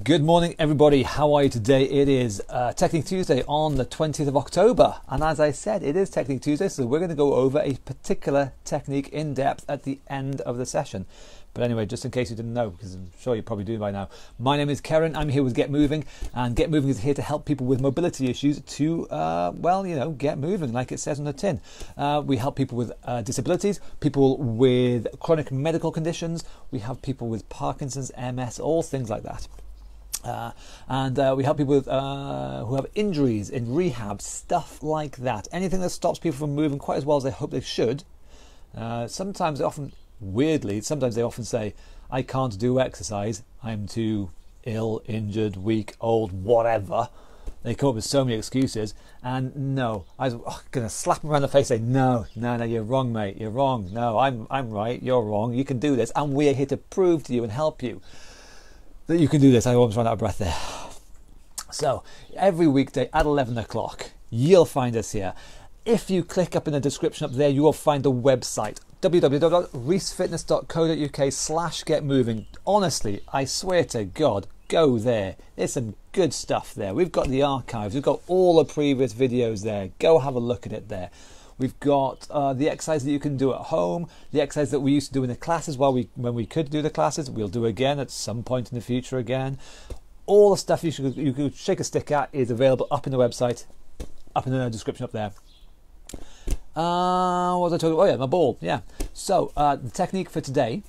Good morning everybody, how are you today? It is Technique Tuesday on the 20th of October, and as I said, it is Technique Tuesday, so we're going to go over a particular technique in depth at the end of the session. But anyway, just in case you didn't know, because I'm sure you probably do by now, my name is Karen, I'm here with Get Moving, and Get Moving is here to help people with mobility issues to, get moving, like it says on the tin. We help people with disabilities, people with chronic medical conditions, we have people with Parkinson's, MS, all things like that. And we help people with, who have injuries in rehab, stuff like that. Anything that stops people from moving quite as well as they hope they should. Sometimes they often say, I can't do exercise, I'm too ill, injured, weak, old, whatever. They come up with so many excuses, and no, I was going to slap them around the face and say, no, you're wrong, mate, you're wrong. No, I'm right, you're wrong, you can do this, and we're here to prove to you and help you that you can do this. I almost ran out of breath there. So every weekday at 11 o'clock, you'll find us here. If you click up in the description up there, you will find the website www.reesfitness.co.uk/getmoving. Honestly, I swear to God, go there. There's some good stuff there. We've got the archives. We've got all the previous videos there. Go have a look at it there. We've got the exercise that you can do at home, the exercise that we used to do in the classes when we could do the classes. We'll do again at some point in the future again. All the stuff you could shake a stick at is available up in the website, up in the description up there. What was I talking about? Oh yeah, my ball. Yeah. So the technique for today,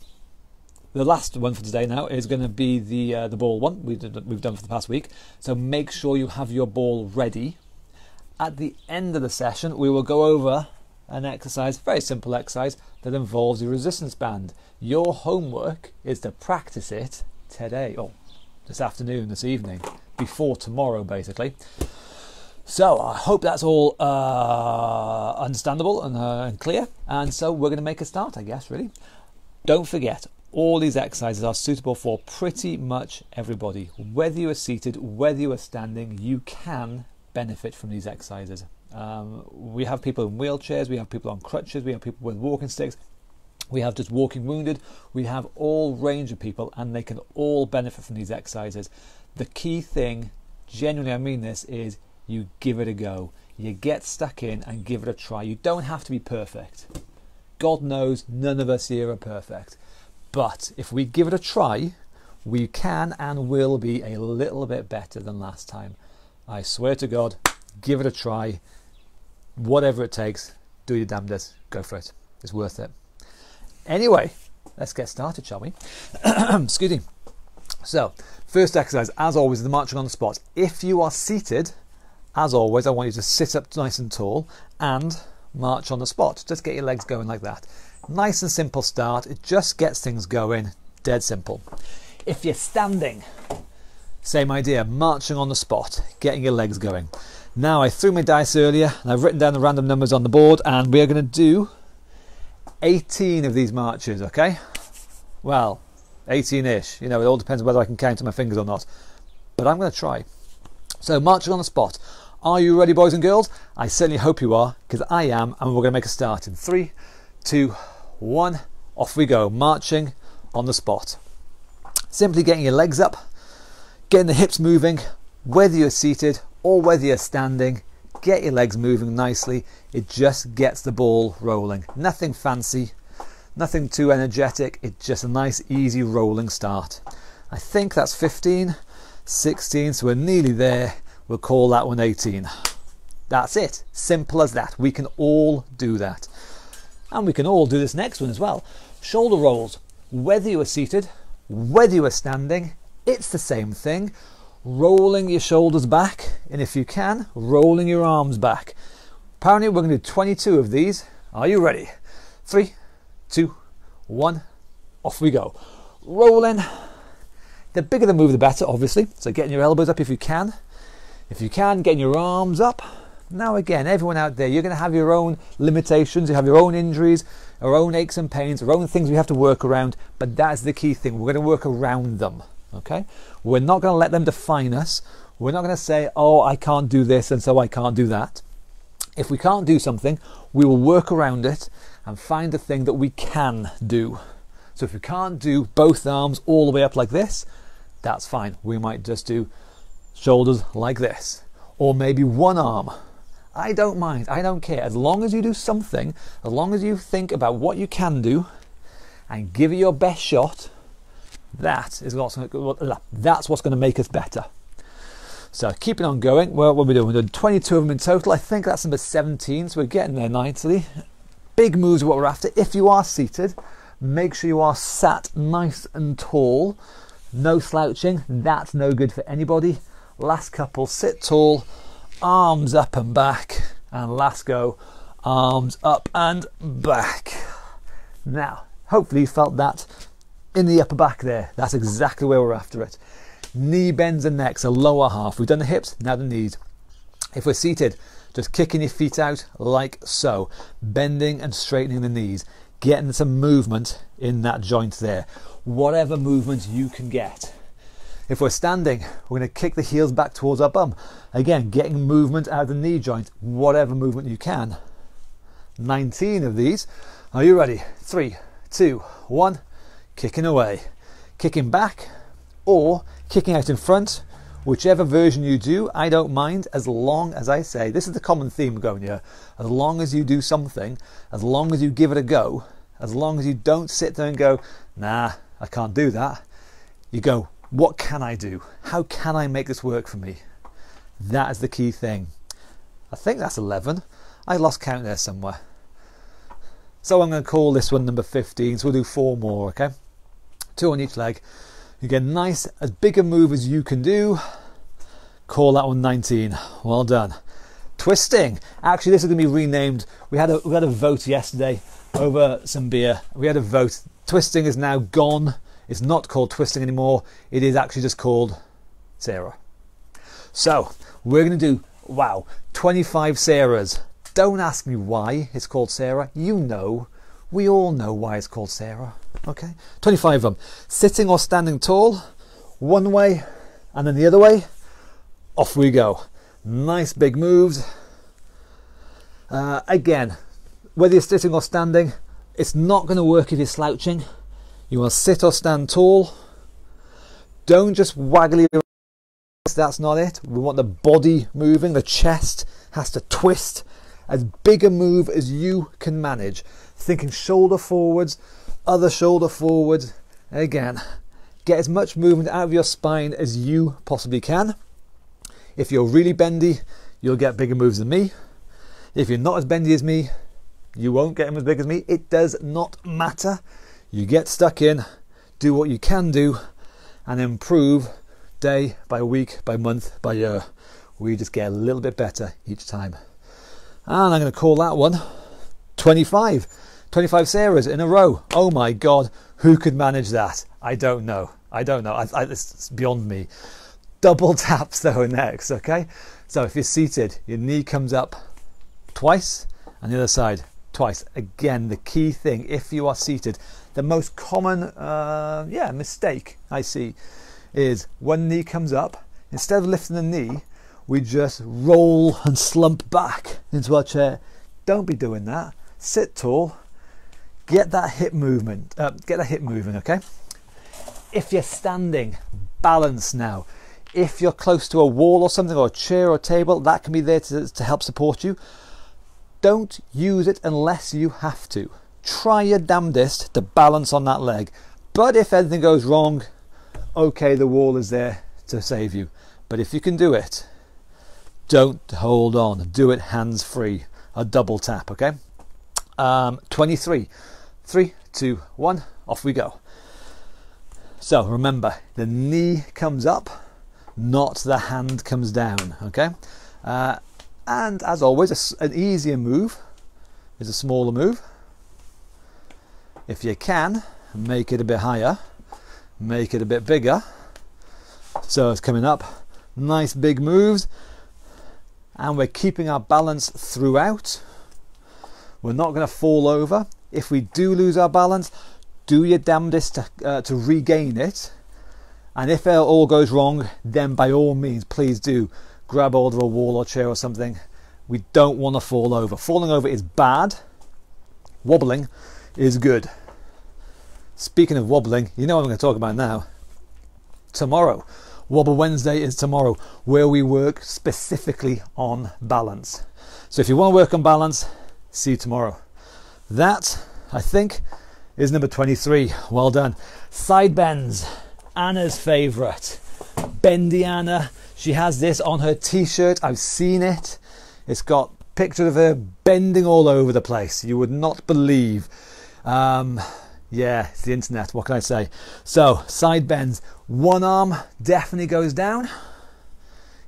the last one for today now, is going to be the ball one we've done for the past week. So make sure you have your ball ready. At the end of the session, we will go over an exercise, very simple exercise, that involves your resistance band. Your homework is to practice it today, or this afternoon, this evening, before tomorrow, basically. So I hope that's all understandable and clear. And so we're going to make a start, I guess, really. Don't forget, all these exercises are suitable for pretty much everybody. Whether you are seated, whether you are standing, you can benefit from these exercises. We have people in wheelchairs, we have people on crutches, we have people with walking sticks, we have just walking wounded, we have all range of people, and they can all benefit from these exercises. The key thing, genuinely I mean this, is you give it a go. You get stuck in and give it a try. You don't have to be perfect. God knows none of us here are perfect. But if we give it a try, we can and will be a little bit better than last time. I swear to God, give it a try. Whatever it takes, do your damnedest. Go for it. It's worth it. Anyway, let's get started, shall we? Excuse me. So, first exercise, as always, is the marching on the spot. If you are seated, as always, I want you to sit up nice and tall and march on the spot. Just get your legs going like that. Nice and simple start. It just gets things going. Dead simple. If you're standing, same idea, marching on the spot, getting your legs going. Now, I threw my dice earlier, and I've written down the random numbers on the board, and we are going to do 18 of these marches, okay? Well, 18-ish. You know, it all depends whether I can count on my fingers or not. But I'm going to try. So, marching on the spot. Are you ready, boys and girls? I certainly hope you are, because I am, and we're going to make a start in 3, 2, 1. Off we go, marching on the spot. Simply getting your legs up, getting the hips moving, whether you're seated or whether you're standing, get your legs moving nicely. It just gets the ball rolling. Nothing fancy, nothing too energetic. It's just a nice, easy rolling start. I think that's 15, 16, so we're nearly there. We'll call that one 18. That's it. Simple as that. We can all do that. And we can all do this next one as well. Shoulder rolls. Whether you are seated, whether you are standing, it's the same thing. Rolling your shoulders back, and if you can, rolling your arms back. Apparently we're going to do 22 of these. Are you ready? 3, 2, 1, off we go. Rolling. The bigger the move, the better, obviously. So getting your elbows up if you can. If you can, getting your arms up. Now again, everyone out there, you're going to have your own limitations, you have your own injuries, our own aches and pains, our own things we have to work around, but that's the key thing. We're going to work around them. Okay, we're not going to let them define us. We're not going to say, oh, I can't do this and so I can't do that. If we can't do something, we will work around it and find the thing that we can do. So if we can't do both arms all the way up like this, that's fine. We might just do shoulders like this, or maybe one arm. I don't mind, I don't care. As long as you do something, as long as you think about what you can do and give it your best shot, that's what's going to make us better. So keeping on going, well, what are we doing? We're doing 22 of them in total. I think that's number 17, so we're getting there nicely. Big moves are what we're after. If you are seated, make sure you are sat nice and tall. No slouching, that's no good for anybody. Last couple, sit tall, arms up and back, and last go, arms up and back. Now, hopefully you felt that in the upper back there. That's exactly where we're after it. Knee bends and necks, a lower half. We've done the hips, now the knees. If we're seated, just kicking your feet out like so, bending and straightening the knees, getting some movement in that joint there. Whatever movement you can get. If we're standing, we're going to kick the heels back towards our bum. Again, getting movement out of the knee joint, whatever movement you can. 19 of these. Are you ready? 3, 2, 1. Kicking away. Kicking back or kicking out in front. Whichever version you do, I don't mind, as long as I say, this is the common theme going here, as long as you do something, as long as you give it a go, as long as you don't sit there and go, nah, I can't do that. You go, what can I do? How can I make this work for me? That is the key thing. I think that's 11. I lost count there somewhere. So I'm going to call this one number 15, so we'll do 4 more, okay? 2 on each leg. You get nice, as big a move as you can do. Call that one 19. Well done. Twisting. Actually, this is going to be renamed. We had a vote yesterday over some beer. We had a vote. Twisting is now gone. It's not called twisting anymore. It is actually just called Sarah. So we're going to do, 25 Sarahs. Don't ask me why it's called Sarah. You know. We all know why it's called Sarah. Okay, 25 of them. Sitting or standing tall, one way and then the other way. Off we go. Nice big moves. Again, whether you're sitting or standing, it's not going to work if you're slouching. You want to sit or stand tall. Don't just waggle your arms. That's not it. We want the body moving. The chest has to twist. As big a move as you can manage. Thinking shoulder forwards, other shoulder forwards. Again, get as much movement out of your spine as you possibly can. If you're really bendy, you'll get bigger moves than me. If you're not as bendy as me, you won't get them as big as me. It does not matter. You get stuck in, do what you can do, and improve day by week, by month, by year. We just get a little bit better each time. And I'm going to call that one 25. 25 Sarahs in a row. Oh my God, who could manage that? I don't know. It's beyond me. Double taps though next, okay? So if you're seated, your knee comes up twice and the other side twice. Again, the key thing, if you are seated, the most common mistake I see is one knee comes up, instead of lifting the knee, we just roll and slump back into our chair. Don't be doing that. Sit tall. Get that hip movement. Moving, okay? If you're standing, balance now. If you're close to a wall or something, or a chair or a table, that can be there to help support you. Don't use it unless you have to. Try your damnedest to balance on that leg. But if anything goes wrong, okay, the wall is there to save you. But if you can do it, don't hold on. Do it hands free. A double tap, okay? 23. 3, 2, 1. Off we go. So remember, the knee comes up, not the hand comes down, okay? And as always, an easier move is a smaller move. If you can, make it a bit higher, make it a bit bigger. So it's coming up, nice big moves, and we're keeping our balance throughout. We're not going to fall over. If we do lose our balance, do your damnedest to regain it. And if it all goes wrong, then by all means, please do grab hold of a wall or chair or something. We don't want to fall over. Falling over is bad. Wobbling is good. Speaking of wobbling, you know what I'm going to talk about now. tomorrow. Wobble Wednesday is tomorrow, where we work specifically on balance. So if you want to work on balance, see you tomorrow. That, I think, is number 23. Well done. Side bends, Anna's favourite. Bendy Anna. She has this on her t-shirt. I've seen it. It's got a picture of her bending all over the place. You would not believe. Yeah, it's the internet. What can I say? So, side bends. One arm definitely goes down.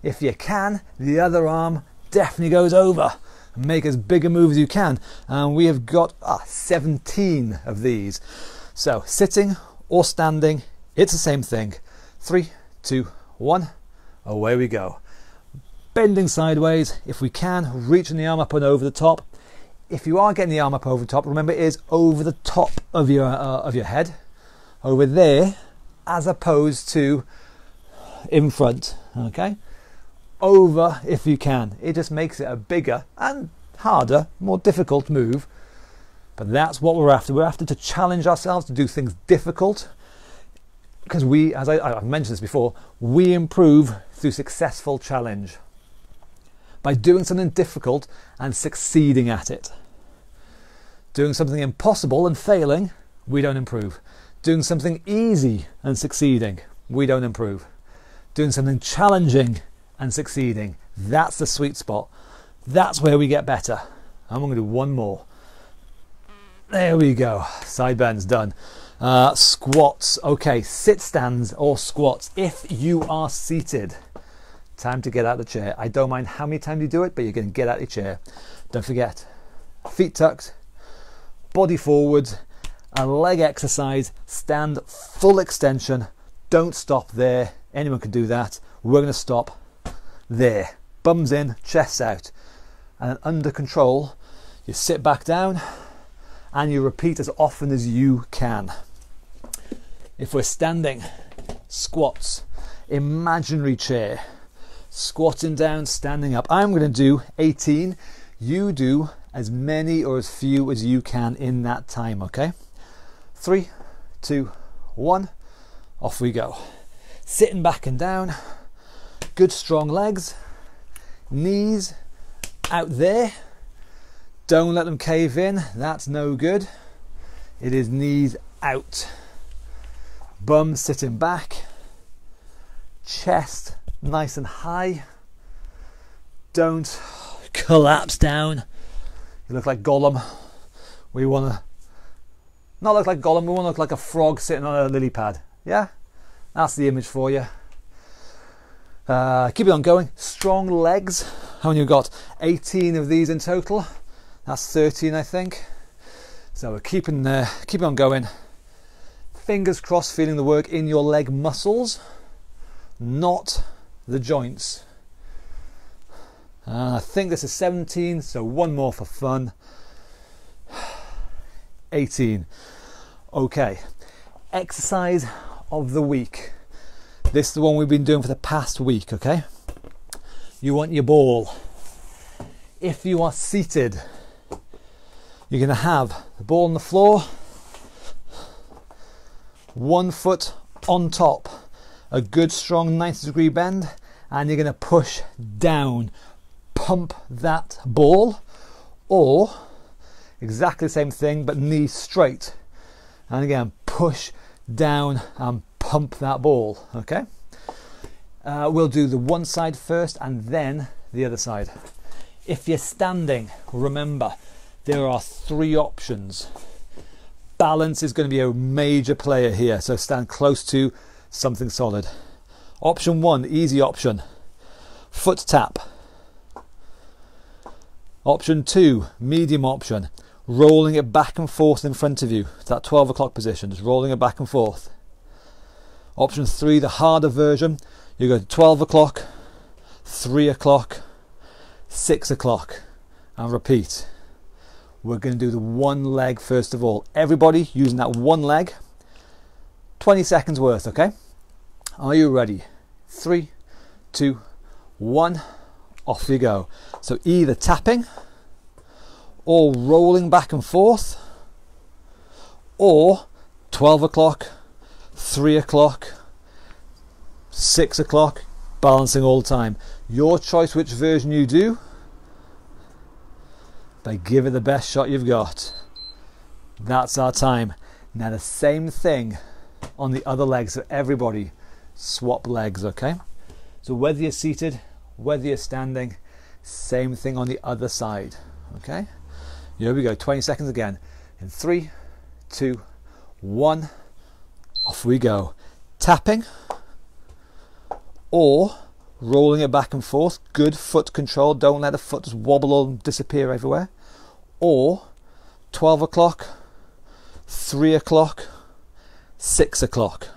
If you can, the other arm definitely goes over. Make as big a move as you can. And we have got 17 of these. So, sitting or standing, it's the same thing. 3, 2, 1. Away we go. Bending sideways. If we can, reaching the arm up and over the top. If you are getting the arm up over the top, remember it is over the top of your head, over there, as opposed to in front. Okay, over if you can. It just makes it a bigger and harder, more difficult move. But that's what we're after. We're after to challenge ourselves to do things difficult, because we, as I've mentioned this before, we improve through successful challenge. By doing something difficult and succeeding at it. Doing something impossible and failing, we don't improve. Doing something easy and succeeding, we don't improve. Doing something challenging and succeeding, that's the sweet spot. That's where we get better. I'm going to do one more. There we go. Side bends done. Squats. Okay, sit stands or squats. If you are seated, time to get out of the chair. I don't mind how many times you do it, but you're going to get out of your chair. Don't forget, feet tucked, body forward, a leg exercise, stand full extension. Don't stop there. Anyone can do that. We're going to stop there. Bums in, chest out. And then under control, you sit back down and you repeat as often as you can. If we're standing, squats, imaginary chair. Squatting down, standing up. I'm going to do 18. You do as many or as few as you can in that time, okay? 3, 2, 1. Off we go. Sitting back and down. Good strong legs. Knees out there. Don't let them cave in. That's no good. It is knees out. Bum sitting back. Chest nice and high. Don't collapse down. You look like Gollum. We want to not look like Gollum, we want to look like a frog sitting on a lily pad. Yeah? That's the image for you. Keep it on going. Strong legs. How many you got? 18 of these in total. That's 13, I think. So we're keeping on going. Fingers crossed, feeling the work in your leg muscles, not the joints. I think this is 17, so one more for fun. 18. Okay, exercise of the week. This is the one we've been doing for the past week, okay? You want your ball. If you are seated, you're going to have the ball on the floor, 1 foot on top, a good strong 90-degree bend, and you're going to push down, pump that ball, or exactly the same thing but knee straight, and again push down and pump that ball. Okay, we'll do the one side first and then the other side. If you're standing, remember there are 3 options. Balance is going to be a major player here, so stand close to something solid. Option 1, easy option, foot tap. Option 2, medium option, rolling it back and forth in front of you. It's that 12 o'clock position, just rolling it back and forth. Option 3, the harder version, you go to 12 o'clock, 3 o'clock, 6 o'clock, and repeat. We're going to do the one leg first of all. Everybody using that one leg, 20 seconds worth, okay? Are you ready? 3, 2, 1, off you go. So either tapping or rolling back and forth, or 12 o'clock, 3 o'clock, 6 o'clock, balancing all the time. Your choice which version you do, but give it the best shot you've got. That's our time. Now the same thing on the other legs, so everybody swap legs, okay? So whether you're seated, whether you're standing, same thing on the other side, okay? Here we go, 20 seconds again. In 3, 2, 1, off we go. Tapping or rolling it back and forth. Good foot control, don't let the foot just wobble or disappear everywhere. Or 12 o'clock, 3 o'clock, 6 o'clock.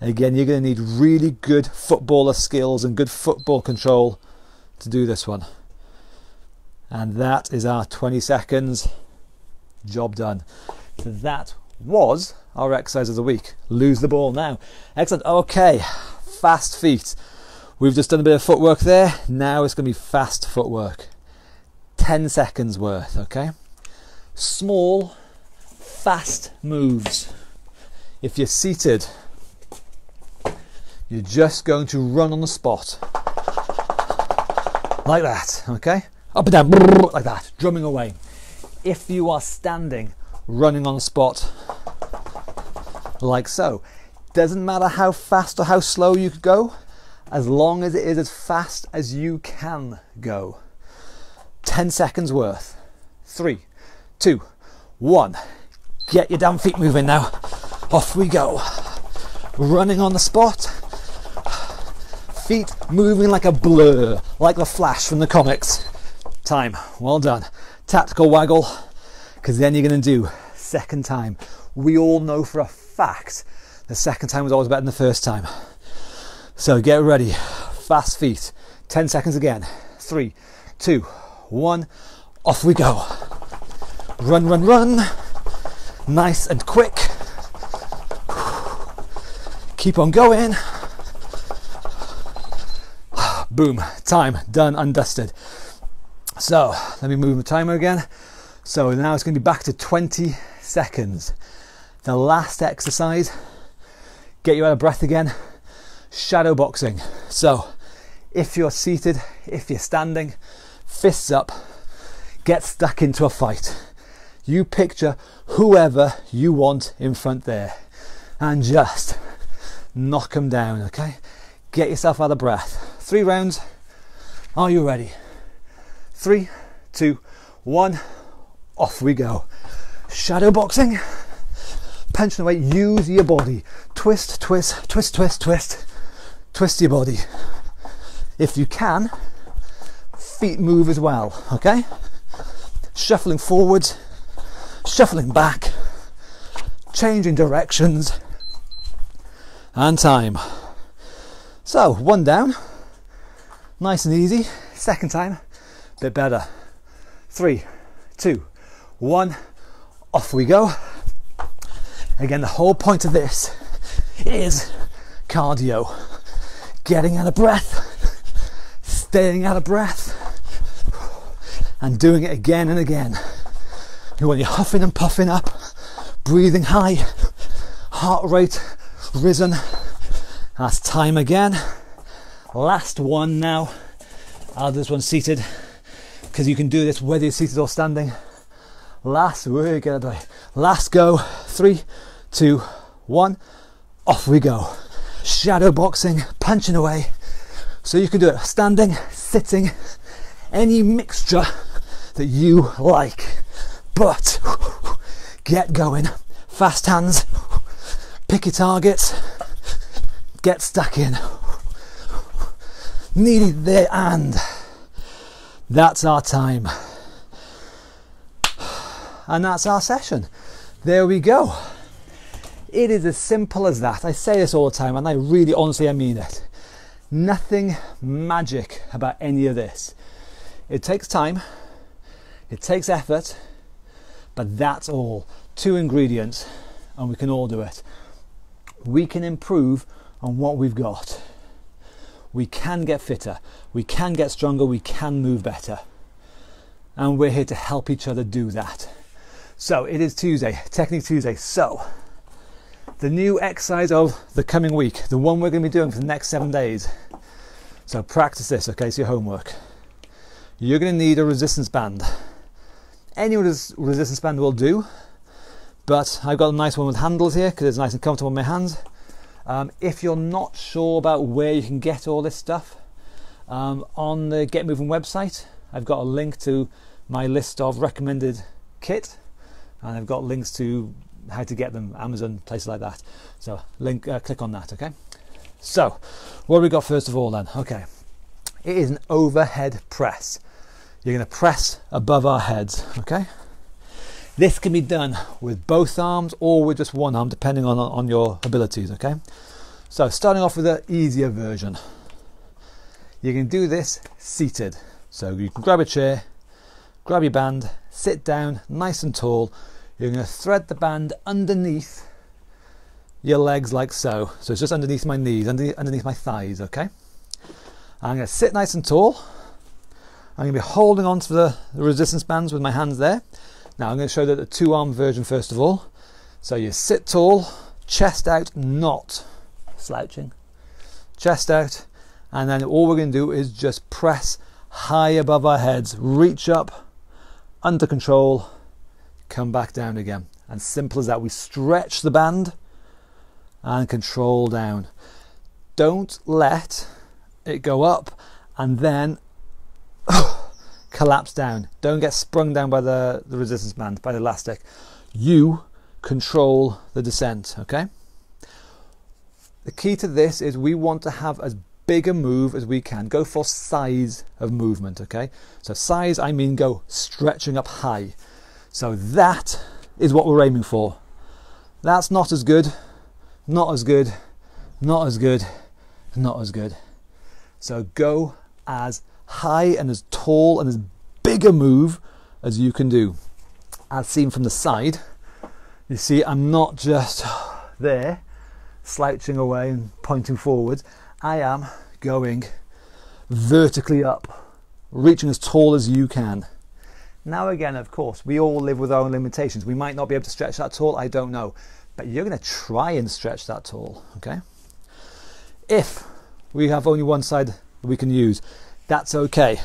Again, you're going to need really good footballer skills and good football control to do this one. And that is our 20 seconds. Job done. So that was our exercise of the week. Lose the ball now. Excellent. Okay, fast feet. We've just done a bit of footwork there. Now it's going to be fast footwork. 10 seconds worth, okay? Small, fast moves. If you're seated, you're just going to run on the spot. Like that, okay? Up and down, like that, drumming away. If you are standing, running on the spot, like so. Doesn't matter how fast or how slow you could go, as long as it is as fast as you can go. 10 seconds worth. 3, 2, 1. Get your damn feet moving now. Off we go. Running on the spot. Feet moving like a blur, like the Flash from the comics. Time, well done. Tactical waggle, because then you're going to do second time. We all know for a fact the second time was always better than the first time. So get ready. Fast feet. 10 seconds again. 3, 2, 1. Off we go. Run, run, run. Nice and quick. Keep on going. Boom, time, done and dusted. So let me move the timer again. So now it's going to be back to 20 seconds. The last exercise, get you out of breath again, shadow boxing. So if you're seated, if you're standing, fists up, get stuck into a fight. You picture whoever you want in front there and just knock them down, okay? Get yourself out of breath. 3 rounds. Are you ready? 3, 2, 1. Off we go. Shadow boxing. Punching away. Use your body. Twist, twist, twist, twist, twist. Twist your body. If you can, feet move as well, okay? Shuffling forwards, shuffling back, changing directions, and time. So, 1 down, nice and easy. Second time, a bit better. 3, 2, 1, off we go. Again, the whole point of this is cardio. Getting out of breath, staying out of breath, and doing it again and again. When you're huffing and puffing up, breathing high, heart rate risen. That's time again. Last one now. I'll do this one seated, because you can do this whether you're seated or standing. Last, we're gonna do it. Last go. 3, 2, 1. Off we go. Shadow boxing, punching away. So you can do it standing, sitting, any mixture that you like. But get going. Fast hands. Pick your targets. Get stuck in. Needed there, and that's our time. And that's our session. There we go. It is as simple as that. I say this all the time, and I really honestly I mean it. Nothing magic about any of this. It takes time, it takes effort, but that's all. 2 ingredients, and we can all do it. We can improve on what we've got. We can get fitter, we can get stronger, we can move better. And we're here to help each other do that. So it is Tuesday, Technique Tuesday. So the new exercise of the coming week, the one we're going to be doing for the next 7 days. So practice this, okay? It's your homework. You're going to need a resistance band. Any resistance band will do, but I've got a nice one with handles here because it's nice and comfortable on my hands. If you're not sure about where you can get all this stuff, on the Get Moving website, I've got a link to my list of recommended kit, and I've got links to how to get them, Amazon, places like that. So click on that, okay? So what have we got first of all then? Okay, it is an overhead press. You're going to press above our heads, okay? This can be done with both arms or with just one arm, depending on your abilities, okay? So starting off with the easier version. You can do this seated. So you can grab a chair, grab your band, sit down nice and tall. You're going to thread the band underneath your legs like so. So it's just underneath my knees, underneath my thighs, okay? I'm going to sit nice and tall. I'm going to be holding on to the resistance bands with my hands there. Now I'm going to show the 2-arm version first of all. So you sit tall, chest out, not slouching, chest out, and then all we're going to do is just press high above our heads, reach up, under control, come back down again. And simple as that. We stretch the band and control down. Don't let it go up and then collapse down. Don't get sprung down by the resistance band, by the elastic. You control the descent, okay? The key to this is we want to have as big a move as we can. Go for size of movement, okay? So size, I mean go stretching up high. So that is what we're aiming for. That's not as good, not as good, not as good, not as good. So go as high and as tall and as big a move as you can do. As seen from the side, you see I'm not just there slouching away and pointing forwards. I am going vertically up, reaching as tall as you can. Now again, of course, we all live with our own limitations. We might not be able to stretch that tall, I don't know. But you're going to try and stretch that tall, okay? If we have only one side that we can use, that's okay.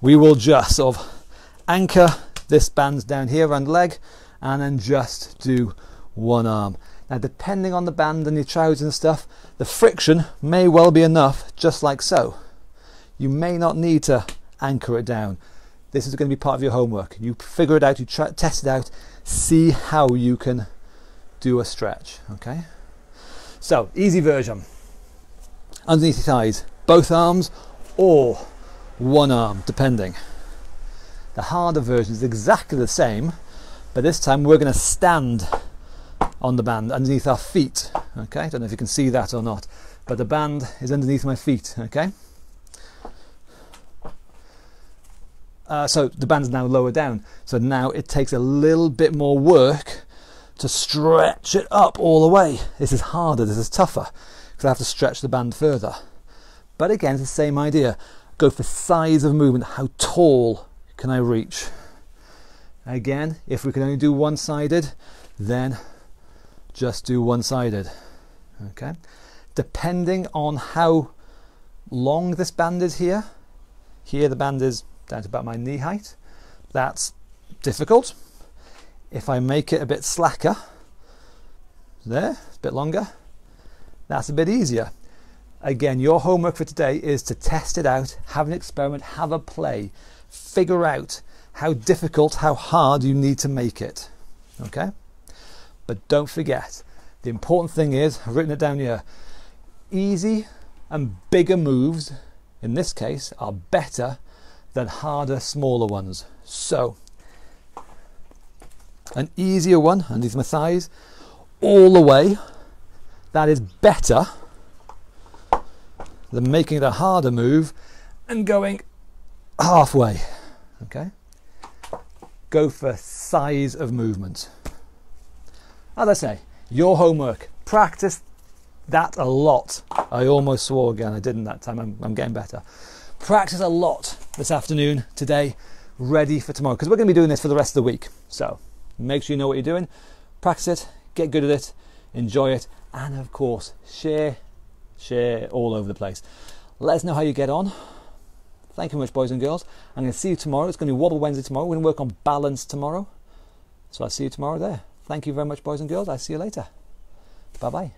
We will just sort of anchor this band down here around the leg and then just do one arm. Now depending on the band and your trousers and stuff, the friction may well be enough, just like so. You may not need to anchor it down. This is going to be part of your homework. You figure it out, you test it out, see how you can do a stretch, okay? So, easy version. Underneath your thighs, both arms or one arm, depending. The harder version is exactly the same, but this time we're going to stand on the band underneath our feet, okay? I don't know if you can see that or not, but the band is underneath my feet, okay? So the band's now lower down, so now it takes a little bit more work to stretch it up all the way. This is harder, this is tougher, because I have to stretch the band further. But again, it's the same idea. Go for size of movement. How tall can I reach? Again, if we can only do one-sided, then just do one-sided, okay? Depending on how long this band is here the band is down to about my knee height. That's difficult. If I make it a bit slacker, there, a bit longer, that's a bit easier. Again, your homework for today is to test it out, have an experiment, have a play, figure out how difficult, how hard you need to make it, okay? But don't forget, the important thing is, I've written it down here, easy and bigger moves, in this case, are better than harder, smaller ones. So, an easier one underneath my thighs, all the way, that is better than making it a harder move and going halfway, okay? Go for size of movement. As I say, your homework, practice that a lot. I almost swore again, I didn't that time, I'm getting better. Practice a lot this afternoon, today, ready for tomorrow, because we're going to be doing this for the rest of the week. So make sure you know what you're doing, practice it, get good at it, enjoy it, and of course share all over the place. Let us know how you get on. Thank you very much, boys and girls. I'm going to see you tomorrow. It's going to be Wobble Wednesday tomorrow. We're going to work on balance tomorrow, so I'll see you tomorrow there. Thank you very much, boys and girls. I'll see you later. Bye bye.